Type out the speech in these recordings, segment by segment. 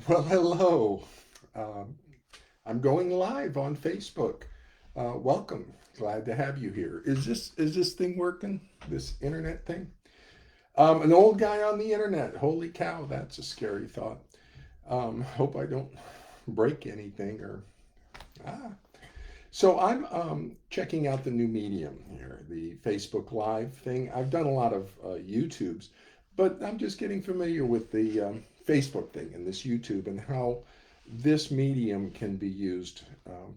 Well, hello. Um, I'm going live on Facebook. Welcome. Glad to have you here. Is this thing working? This internet thing? An old guy on the internet. Holy cow, that's a scary thought. Hope I don't break anything or ah. So I'm checking out the new medium here, the Facebook Live thing. I've done a lot of YouTubes, but I'm just getting familiar with the Facebook thing and this YouTube and how this medium can be used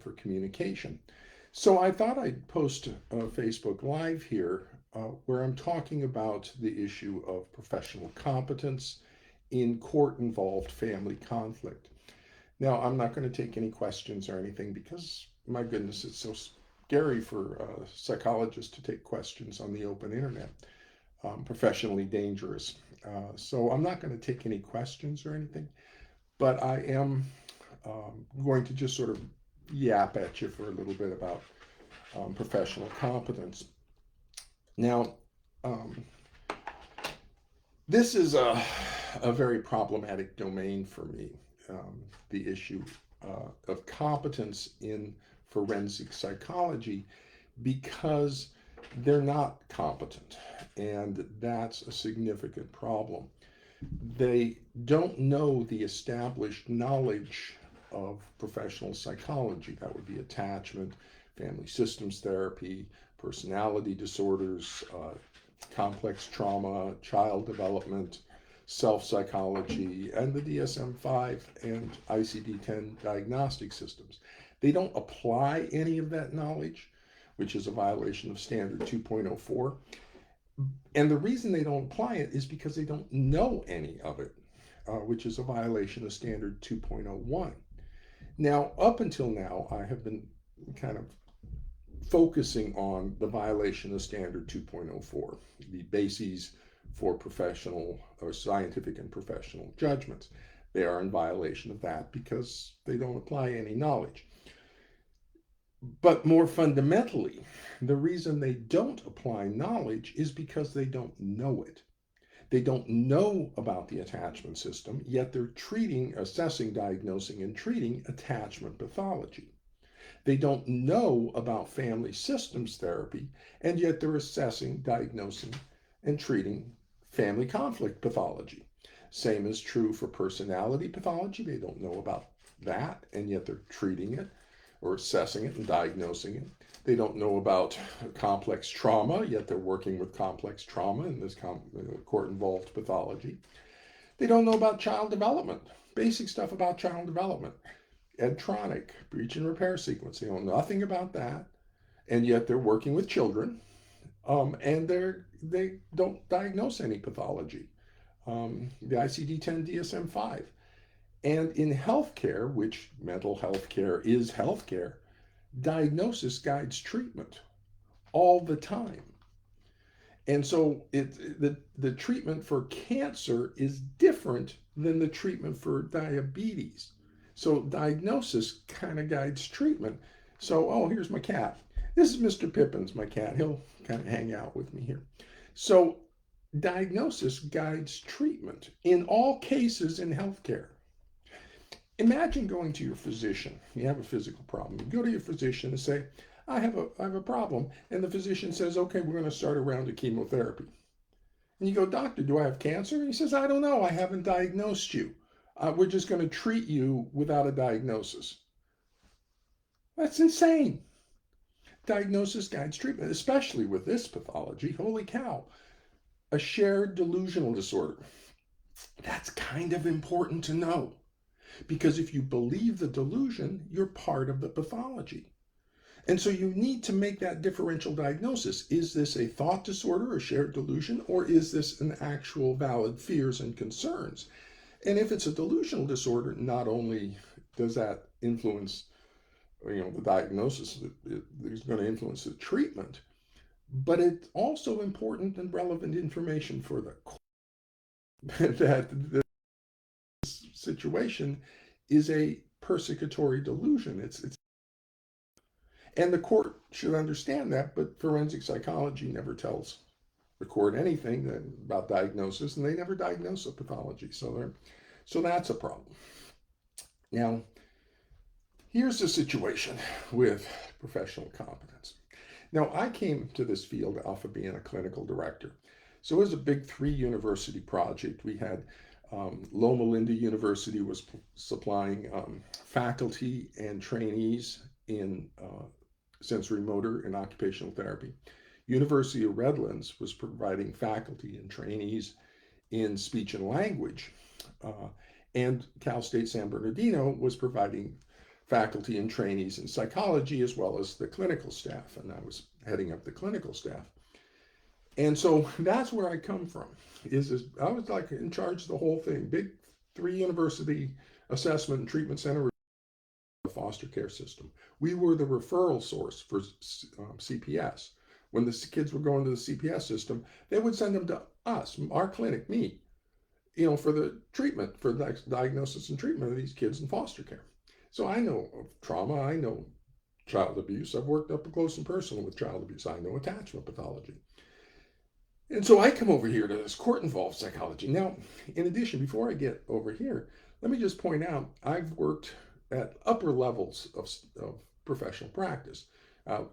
for communication. So I thought I'd post a Facebook Live here where I'm talking about the issue of professional competence in court-involved family conflict. Now, I'm not going to take any questions or anything because, my goodness, it's so scary for psychologists to take questions on the open internet. Professionally dangerous. So I'm not going to take any questions or anything, but I am going to just sort of yap at you for a little bit about professional competence. Now, um, this is a very problematic domain for me, the issue of competence in forensic psychology, because they're not competent, and that's a significant problem. They don't know the established knowledge of professional psychology. That would be attachment, family systems therapy, personality disorders, complex trauma, child development, self psychology, and the DSM 5 and ICD 10 diagnostic systems. They don't apply any of that knowledge, which is a violation of Standard 2.04. And the reason they don't apply it is because they don't know any of it, which is a violation of Standard 2.01. Now, up until now, I have been kind of focusing on the violation of Standard 2.04, the bases for professional or scientific and professional judgments. They are in violation of that because they don't apply any knowledge. But more fundamentally, the reason they don't apply knowledge is because they don't know it. They don't know about the attachment system, yet they're treating, assessing, diagnosing, and treating attachment pathology. They don't know about family systems therapy, and yet they're assessing, diagnosing, and treating family conflict pathology. Same is true for personality pathology. They don't know about that, and yet they're treating it or assessing it and diagnosing it. They don't know about complex trauma, yet they're working with complex trauma in this court-involved pathology. They don't know about child development, basic stuff about child development. Edtronic, breach and repair sequence. They know nothing about that, and yet they're working with children, and they don't diagnose any pathology. The ICD-10, DSM-5, and in healthcare, which mental health care is healthcare, diagnosis guides treatment all the time. And so the treatment for cancer is different than the treatment for diabetes. So diagnosis kind of guides treatment. So, oh, here's my cat. This is Mr. Pippins, my cat. He'll kind of hang out with me here. So diagnosis guides treatment in all cases in healthcare. Imagine going to your physician. You have a physical problem. You go to your physician and say, I have a problem. And the physician says, okay, we're going to start a round of chemotherapy. And you go, doctor, do I have cancer? And he says, I don't know. I haven't diagnosed you. We're just going to treat you without a diagnosis. That's insane. Diagnosis guides treatment, especially with this pathology. Holy cow. A shared delusional disorder. That's kind of important to know. Because if you believe the delusion, you're part of the pathology. And so you need to make that differential diagnosis. Is this a thought disorder, a shared delusion, or is this an actual valid fears and concerns? And if it's a delusional disorder, not only does that influence, the diagnosis, it's going to influence the treatment, but it's also important and relevant information for the court that this situation is a persecutory delusion. It's and the court should understand that, but forensic psychology never tells the court anything about diagnosis, and they never diagnose a pathology. So that's a problem. Now, here's the situation with professional competence. Now, I came to this field off of being a clinical director. So it was a big 3-university project. We had Loma Linda University was supplying faculty and trainees in sensory motor and occupational therapy. University of Redlands was providing faculty and trainees in speech and language. Uh, and Cal State San Bernardino was providing faculty and trainees in psychology as well as the clinical staff. And I was heading up the clinical staff. And so that's where I come from. I was like in charge of the whole thing. Big 3-university assessment and treatment center, foster care system. We were the referral source for CPS. When the kids were going to the CPS system, they would send them to us, our clinic, me, for the treatment, for the diagnosis and treatment of these kids in foster care. So I know of trauma, I know child abuse. I've worked up close and personal with child abuse. I know attachment pathology. And so I come over here to this court-involved psychology. Now, in addition, before I get over here, let me just point out, I've worked at upper levels of professional practice.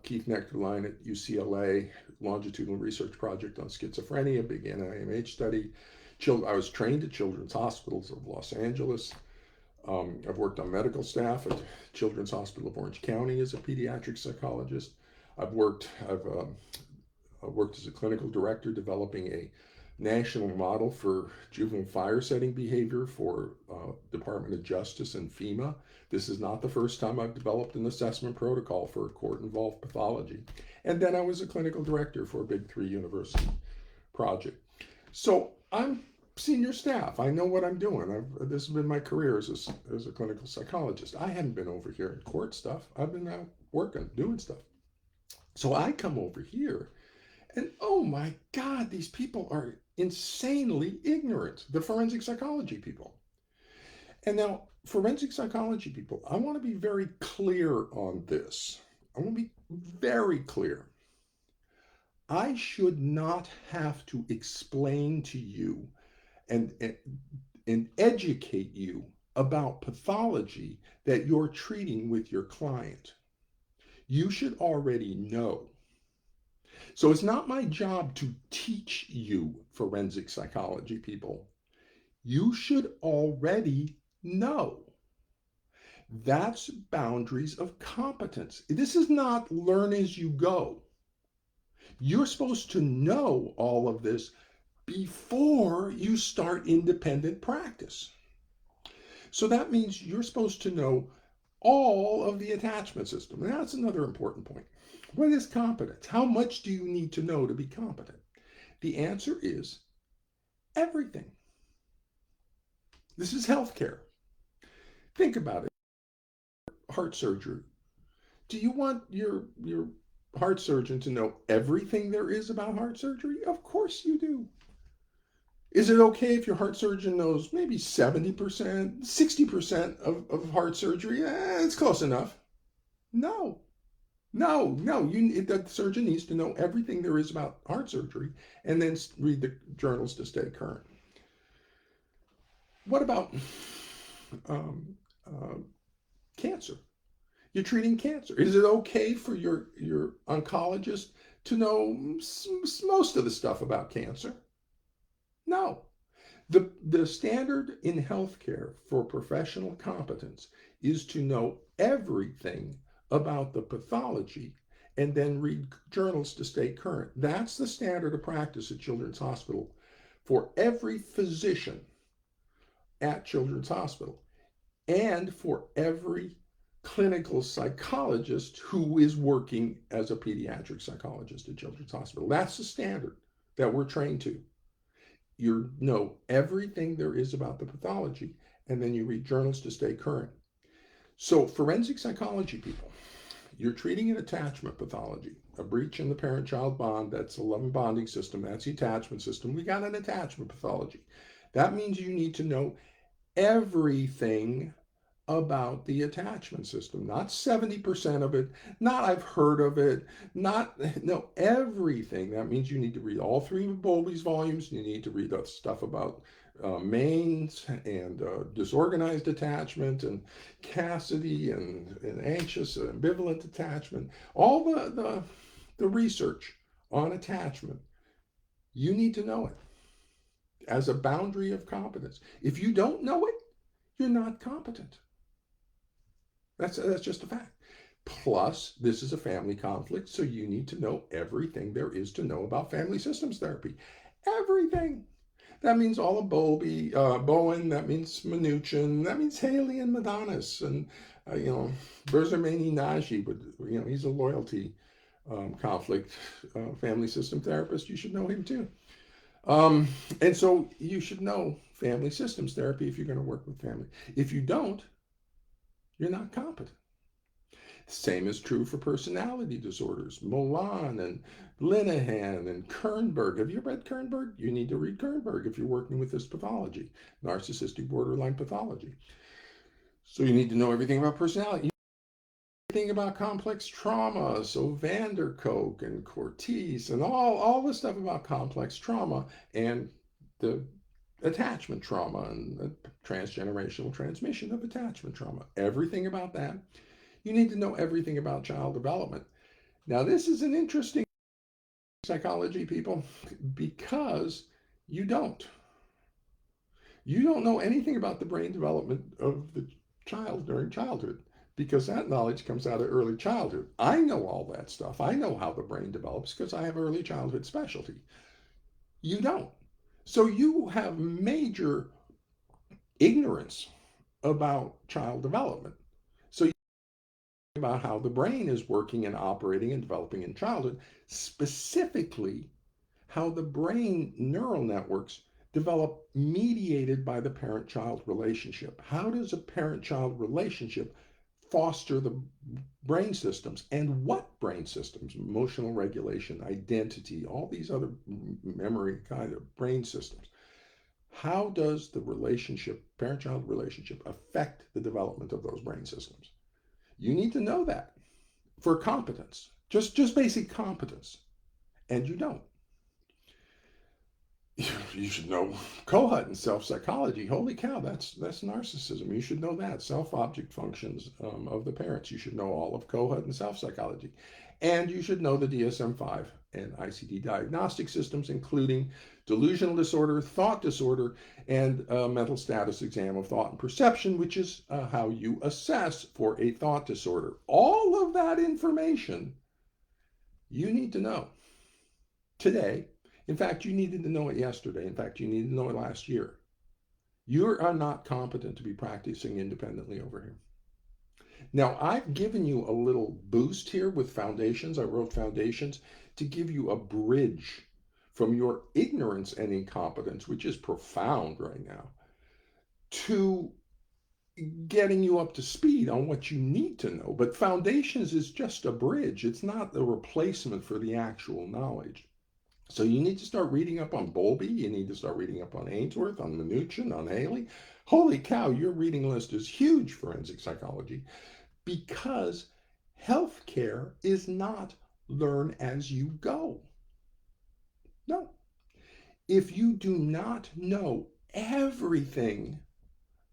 Keith Nectarline at UCLA, longitudinal research project on schizophrenia, big NIMH study. I was trained at Children's Hospitals of Los Angeles. I've worked on medical staff at Children's Hospital of Orange County as a pediatric psychologist. I've worked as a clinical director developing a national model for juvenile fire setting behavior for Department of Justice and FEMA. This is not the first time I've developed an assessment protocol for court-involved pathology. And then I was a clinical director for a big 3-university project. So I'm senior staff. I know what I'm doing. This has been my career as a clinical psychologist. I hadn't been over here in court stuff. I've been out working, doing stuff. So I come over here and oh my God, these people are insanely ignorant, the forensic psychology people. And now, forensic psychology people, I want to be very clear on this. I want to be very clear. I should not have to explain to you and educate you about pathology that you're treating with your client. You should already know. So it's not my job to teach you forensic psychology people. You should already know. That's boundaries of competence. This is not learn as you go. You're supposed to know all of this before you start independent practice. So that means you're supposed to know all of the attachment system. And that's another important point. What is competence? How much do you need to know to be competent? The answer is everything. This is healthcare. Think about it. Heart surgery. Do you want your heart surgeon to know everything there is about heart surgery? Of course you do. Is it okay if your heart surgeon knows maybe 70%, 60% of heart surgery? It's close enough. No. The surgeon needs to know everything there is about heart surgery and then read the journals to stay current. What about cancer? You're treating cancer. Is it okay for your oncologist to know most of the stuff about cancer? No. The standard in healthcare for professional competence is to know everything about the pathology and then read journals to stay current. That's the standard of practice at Children's Hospital for every physician at Children's Hospital and for every clinical psychologist who is working as a pediatric psychologist at Children's Hospital. That's the standard that we're trained to. You know everything there is about the pathology, and then you read journals to stay current. So forensic psychology people, you're treating an attachment pathology, a breach in the parent-child bond. That's the love and bonding system. That's the attachment system. We got an attachment pathology. That means you need to know everything about the attachment system, not 70% of it, not I've heard of it, no, everything. That means you need to read all 3 of Bowlby's volumes. You need to read the stuff about mains and disorganized attachment and Cassidy and anxious ambivalent attachment, all the research on attachment, you need to know it as a boundary of competence. If you don't know it, you're not competent. That's just a fact. Plus, this is a family conflict, so you need to know everything there is to know about family systems therapy. Everything. That means all of Bowen, that means Mnuchin, that means Haley and Madonis, and, Berzermani Naji, but, he's a loyalty conflict family system therapist. You should know him too. And so you should know family systems therapy if you're going to work with family. If you don't, you're not competent. Same is true for personality disorders. Milan and Linehan and Kernberg. Have you read Kernberg? You need to read Kernberg if you're working with this pathology, narcissistic borderline pathology. So you need to know everything about personality. Everything about complex trauma. So Van der Kolk and Cortese and all the stuff about complex trauma and the attachment trauma and the transgenerational transmission of attachment trauma. Everything about that. You need to know everything about child development. Now, this is an interesting psychology, people, because you don't. You don't know anything about the brain development of the child during childhood because that knowledge comes out of early childhood. I know all that stuff. I know how the brain develops because I have early childhood specialty. You don't. So you have major ignorance about child development. So about how the brain is working and operating and developing in childhood, specifically how the brain neural networks develop mediated by the parent-child relationship. How does a parent-child relationship foster the brain systems, and what brain systems? Emotional regulation, identity, all these other memory kind of brain systems. How does the relationship, parent-child relationship, affect the development of those brain systems? You need to know that for competence, just basic competence, and you don't. You should know Kohut and self-psychology. Holy cow, that's narcissism. You should know that. Self-object functions of the parents. You should know all of Kohut and self-psychology. And you should know the DSM-5 and ICD diagnostic systems, including delusional disorder, thought disorder, and a mental status exam of thought and perception, which is how you assess for a thought disorder. All of that information you need to know today. In fact, you needed to know it yesterday. In fact, you needed to know it last year. You are not competent to be practicing independently over here. Now, I've given you a little boost here with foundations. I wrote foundations to give you a bridge from your ignorance and incompetence, which is profound right now, to getting you up to speed on what you need to know. But foundations is just a bridge. It's not a replacement for the actual knowledge. So you need to start reading up on Bowlby. You need to start reading up on Ainsworth, on Mnuchin, on Haley. Holy cow, your reading list is huge, forensic psychology, because healthcare is not learn as you go. No. If you do not know everything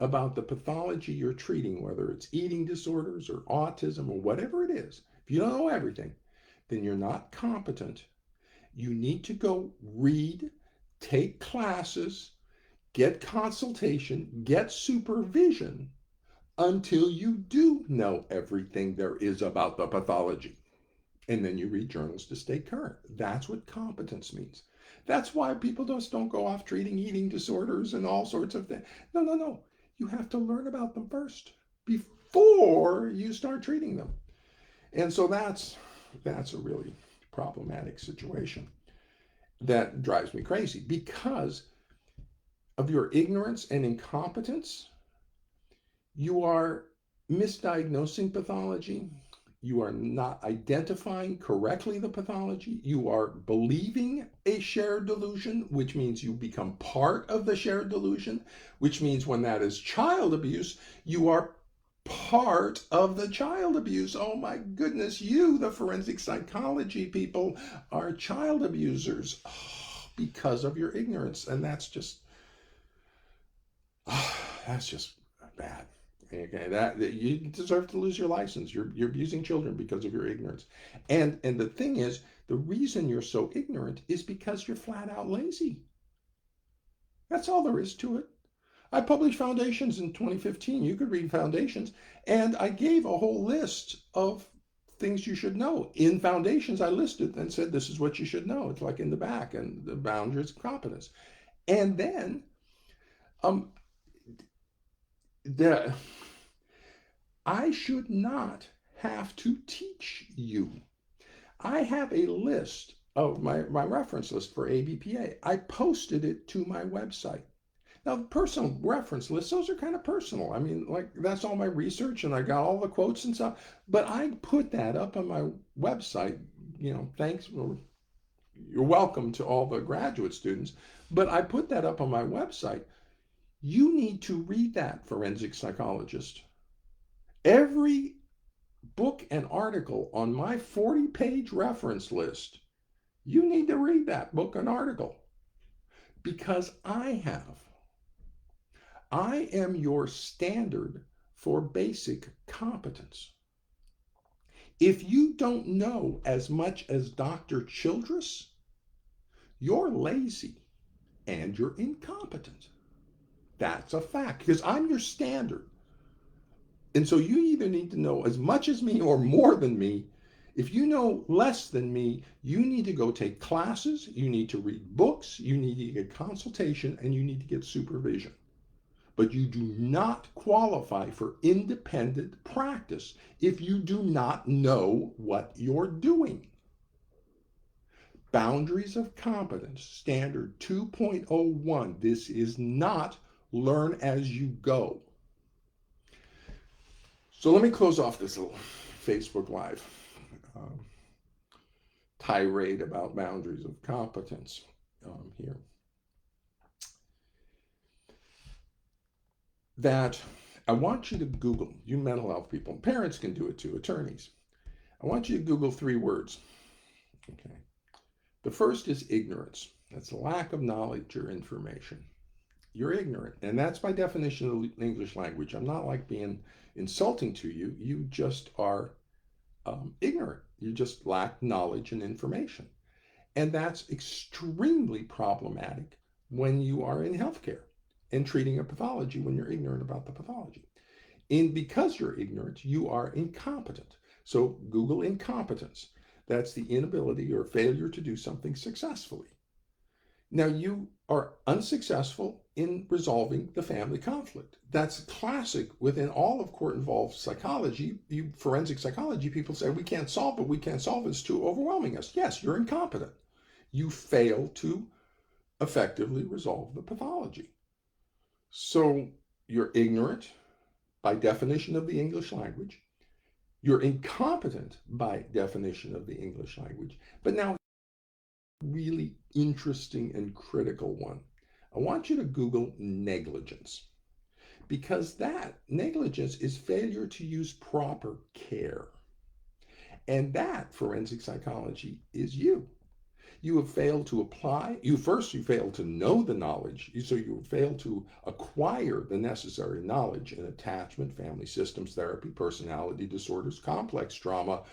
about the pathology you're treating, whether it's eating disorders or autism or whatever it is, if you don't know everything, then you're not competent. You need to go read, take classes, get consultation, get supervision until you do know everything there is about the pathology. And then you read journals to stay current. That's what competence means. That's why people just don't go off treating eating disorders and all sorts of things. No. You have to learn about them first before you start treating them. And so that's a really problematic situation that drives me crazy because of your ignorance and incompetence. You are misdiagnosing pathology. You are not identifying correctly the pathology. You are believing a shared delusion, which means you become part of the shared delusion, which means when that is child abuse, you are part of the child abuse. Oh my goodness, you, the forensic psychology people, are child abusers because of your ignorance. And that's just That's just bad. Okay, that you deserve to lose your license. You're abusing children because of your ignorance. And the thing is, the reason you're so ignorant is because you're flat out lazy. That's all there is to it. I published Foundations in 2015. You could read Foundations. And I gave a whole list of things you should know. In Foundations, I listed and said, this is what you should know. It's like in the back, and the boundaries of competence. And then um, the, I should not have to teach you. I have a list of my reference list for ABPA. I posted it to my website. Now, personal reference lists, those are kind of personal. I mean, like, that's all my research, and I got all the quotes and stuff. But I put that up on my website. Thanks. Well, you're welcome to all the graduate students. But I put that up on my website. You need to read that, forensic psychologist. Every book and article on my 40-page reference list, you need to read that book and article because I am your standard for basic competence. If you don't know as much as Dr. Childress, you're lazy and you're incompetent. That's a fact because I'm your standard. And so you either need to know as much as me or more than me. If you know less than me, you need to go take classes, you need to read books, you need to get consultation, and you need to get supervision. But you do not qualify for independent practice if you do not know what you're doing. Boundaries of competence, standard 2.01. This is not learn as you go. So let me close off this little Facebook Live um, tirade about boundaries of competence here. That I want you to Google, you mental health people, parents can do it too, attorneys. I want you to Google 3 words. Okay. The first is ignorance. That's lack of knowledge or information. You're ignorant. And that's by definition of the English language. I'm not like being insulting to you. You just are ignorant. You just lack knowledge and information. And that's extremely problematic when you are in healthcare and treating a pathology when you're ignorant about the pathology. And because you're ignorant, you are incompetent. So Google incompetence. That's the inability or failure to do something successfully. Now, you are unsuccessful in resolving the family conflict. That's classic within all of court-involved psychology. Forensic psychology, people say, we can't solve it, we can't solve it, it's too overwhelming us. Yes, you're incompetent. You fail to effectively resolve the pathology. So you're ignorant by definition of the English language. You're incompetent by definition of the English language. But now, really interesting and critical one. I want you to Google negligence because that negligence is failure to use proper care. And that, forensic psychology, is you. You have failed to apply. You failed to know the knowledge. So you failed to acquire the necessary knowledge in attachment, family systems therapy, personality disorders, complex trauma,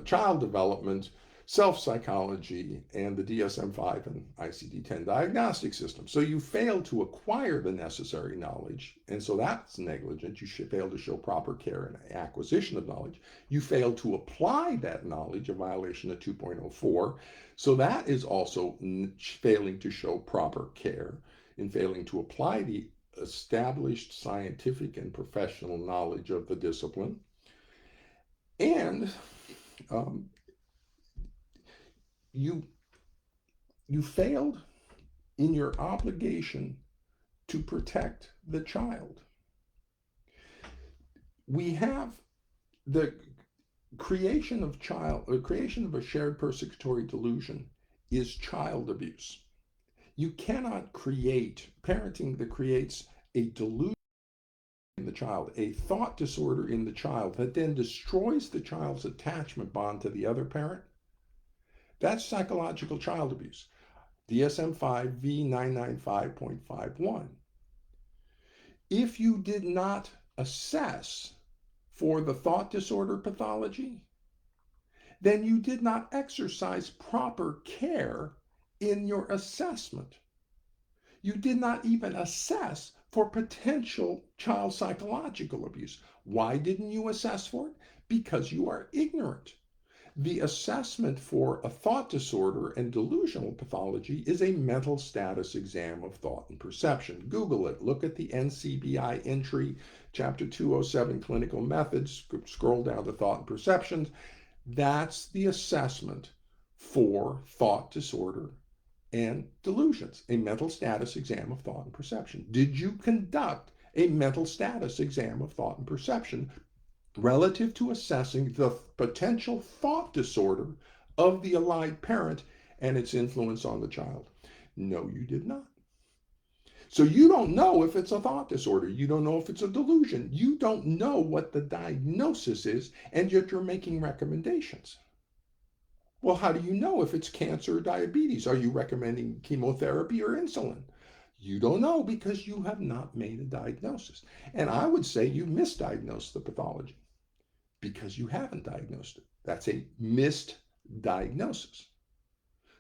child development, self-psychology, and the DSM-5 and ICD-10 diagnostic system. So you failed to acquire the necessary knowledge, and so that's negligent. You should fail to show proper care and acquisition of knowledge. You failed to apply that knowledge, a violation of 2.04. So that is also failing to show proper care in failing to apply the established scientific and professional knowledge of the discipline. And you failed in your obligation to protect the child. We have the creation of a shared persecutory delusion is child abuse. You cannot create parenting that creates a delusion in the child, a thought disorder in the child that then destroys the child's attachment bond to the other parent. That's psychological child abuse. DSM-5 V995.51. If you did not assess for the thought disorder pathology, then you did not exercise proper care in your assessment. You did not even assess for potential child psychological abuse. Why didn't you assess for it? Because you are ignorant. The assessment for a thought disorder and delusional pathology is a mental status exam of thought and perception. Google it. Look at the NCBI entry, chapter 207, clinical methods. Scroll down to thought and perceptions. That's the assessment for thought disorder and delusions, a mental status exam of thought and perception. Did you conduct a mental status exam of thought and perception relative to assessing the potential thought disorder of the allied parent and its influence on the child? No, you did not. So you don't know if it's a thought disorder. You don't know if it's a delusion. You don't know what the diagnosis is, and yet you're making recommendations. Well, how do you know if it's cancer or diabetes? Are you recommending chemotherapy or insulin? You don't know because you have not made a diagnosis. And I would say you misdiagnosed the pathology because you haven't diagnosed it. That's a misdiagnosis.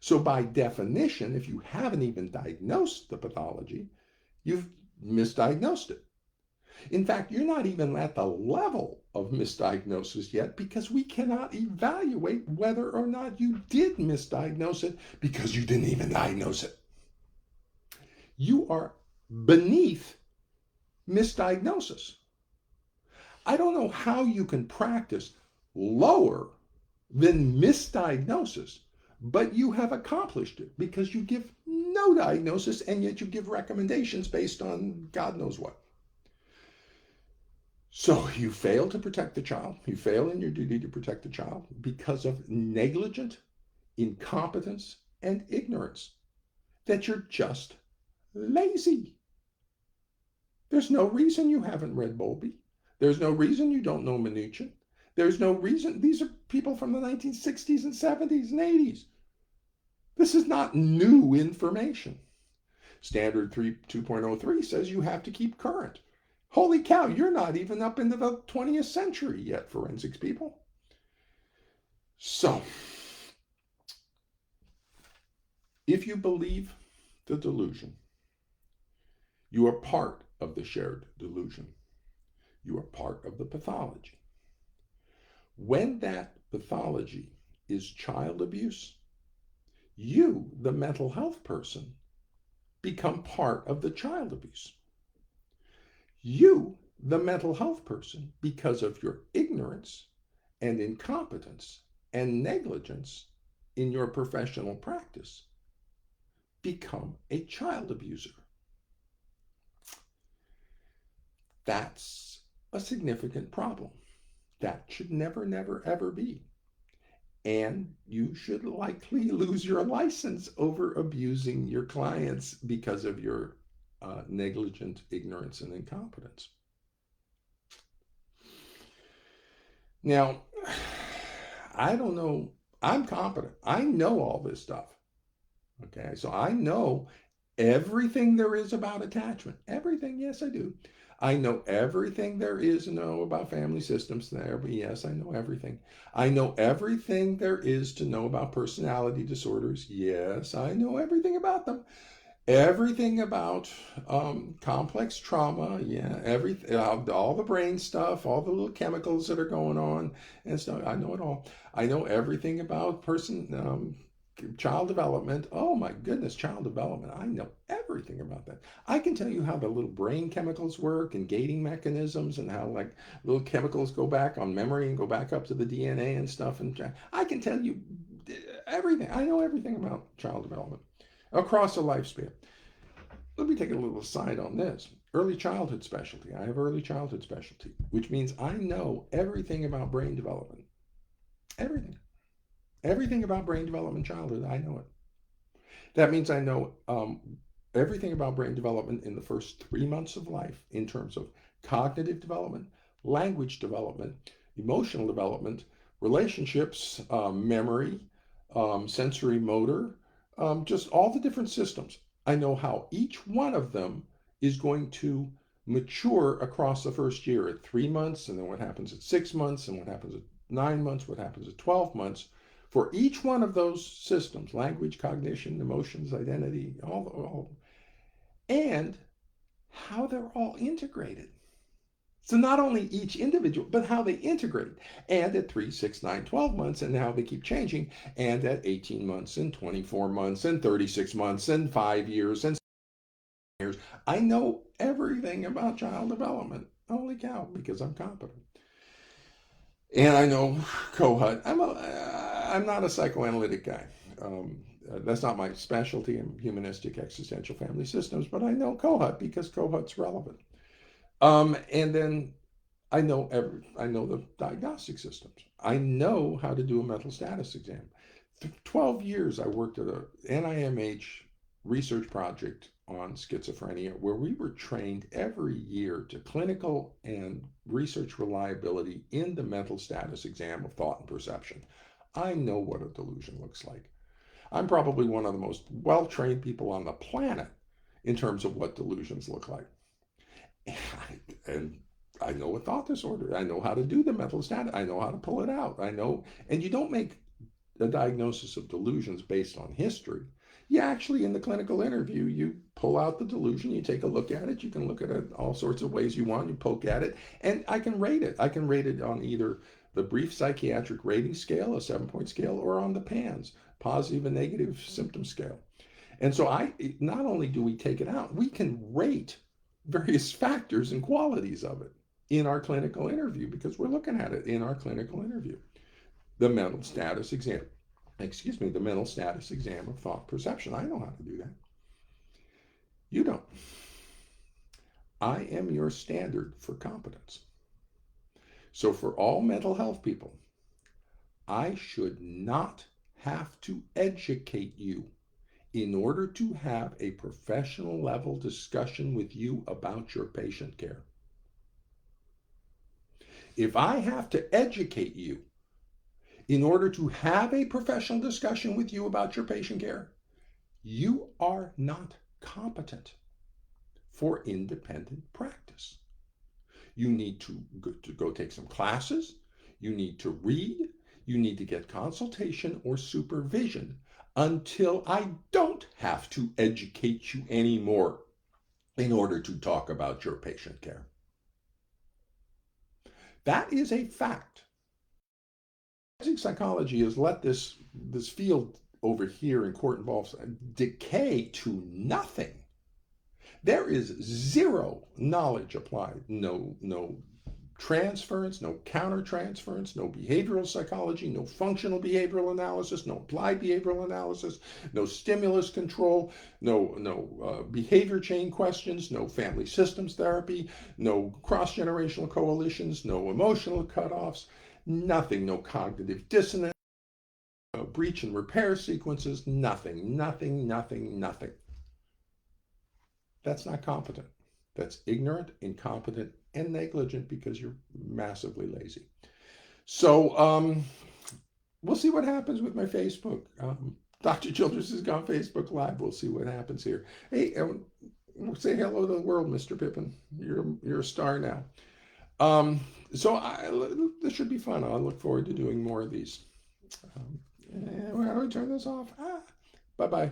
So by definition, if you haven't even diagnosed the pathology, you've misdiagnosed it. In fact, you're not even at the level of misdiagnosis yet because we cannot evaluate whether or not you did misdiagnose it because you didn't even diagnose it. You are beneath misdiagnosis. I don't know how you can practice lower than misdiagnosis, but you have accomplished it because you give no diagnosis and yet you give recommendations based on God knows what. So you fail to protect the child. You fail in your duty to protect the child because of negligent incompetence and ignorance. That you're just lazy. There's no reason you haven't read Bowlby. There's no reason you don't know Mnuchin. There's no reason. These are people from the 1960s and 70s and 80s. This is not new information. Standard 2.03 says you have to keep current. Holy cow, you're not even up into the 20th century yet, forensics people. So, if you believe the delusion, you are part of the shared delusion. You are part of the pathology. When that pathology is child abuse, you, the mental health person, become part of the child abuse. You, the mental health person, because of your ignorance and incompetence and negligence in your professional practice, become a child abuser. That's a significant problem. That should never, never, ever be. And you should likely lose your license over abusing your clients because of your negligent ignorance and incompetence. Now, I don't know. I'm competent. I know all this stuff. Okay, so I know everything there is about attachment. Everything, yes, I do. I know everything there is to know about family systems there, but yes, I know everything. I know everything there is to know about personality disorders. Yes, I know everything about them. Everything about complex trauma, yeah, everything, all the brain stuff, all the little chemicals that are going on and stuff. I know it all. I know everything about child development. Oh my goodness, child development. I know everything about that. I can tell you how the little brain chemicals work and gating mechanisms and how like little chemicals go back on memory and go back up to the DNA and stuff. And I can tell you everything. I know everything about child development across a lifespan. Let me take a little aside on this. Early childhood specialty. I have early childhood specialty, which means I know everything about brain development. Everything. Everything about brain development childhood, I know it. That means I know everything about brain development in the first 3 months of life in terms of cognitive development, language development, emotional development, relationships, memory, sensory motor, just all the different systems. I know how each one of them is going to mature across the first year at 3 months, and then what happens at 6 months, and what happens at 9 months, what happens at 12 months. For each one of those systems, language, cognition, emotions, identity, all and how they're all integrated. So not only each individual, but how they integrate. And at 3, 6, 9, 12 months, and how they keep changing. And at 18 months, and 24 months, and 36 months, and 5 years, and 7 years. I know everything about child development. Holy cow, because I'm competent. And I know Kohut. I'm not a psychoanalytic guy. That's not my specialty in humanistic existential family systems, but I know Kohut because Kohut's relevant. And then I know the diagnostic systems. I know how to do a mental status exam. 12 years I worked at a NIMH research project on schizophrenia where we were trained every year to clinical and research reliability in the mental status exam of thought and perception. I know what a delusion looks like. I'm probably one of the most well-trained people on the planet in terms of what delusions look like. And I know a thought disorder. I know how to do the mental status. I know how to pull it out. I know, and you don't make the diagnosis of delusions based on history. You actually, in the clinical interview, you pull out the delusion, you take a look at it. You can look at it all sorts of ways you want. You poke at it, and I can rate it. I can rate it on either the brief psychiatric rating scale, a 7-point scale, or on the PANS, positive and negative symptom scale. And so not only do we take it out, we can rate various factors and qualities of it in our clinical interview because we're looking at it in our clinical interview. The mental status exam, the mental status exam of thought perception. I know how to do that. You don't. I am your standard for competence. So for all mental health people, I should not have to educate you in order to have a professional level discussion with you about your patient care. If I have to educate you in order to have a professional discussion with you about your patient care, you are not competent for independent practice. You need to go take some classes. You need to read. You need to get consultation or supervision until I don't have to educate you anymore in order to talk about your patient care. That is a fact. Psychology has let this field over here in court involves decay to nothing. There is zero knowledge applied, no transference, no countertransference, no behavioral psychology, no functional behavioral analysis, no applied behavioral analysis, no stimulus control, no behavior chain questions, no family systems therapy, no cross-generational coalitions, no emotional cutoffs, nothing, no cognitive dissonance, no breach and repair sequences, nothing. That's not competent. That's ignorant, incompetent, and negligent because you're massively lazy. So we'll see what happens with my Facebook. Dr. Childress has gone Facebook Live. We'll see what happens here. Hey, say hello to the world, Mr. Pippin. You're a star now. So this should be fun. I look forward to doing more of these. How do I turn this off? Bye-bye.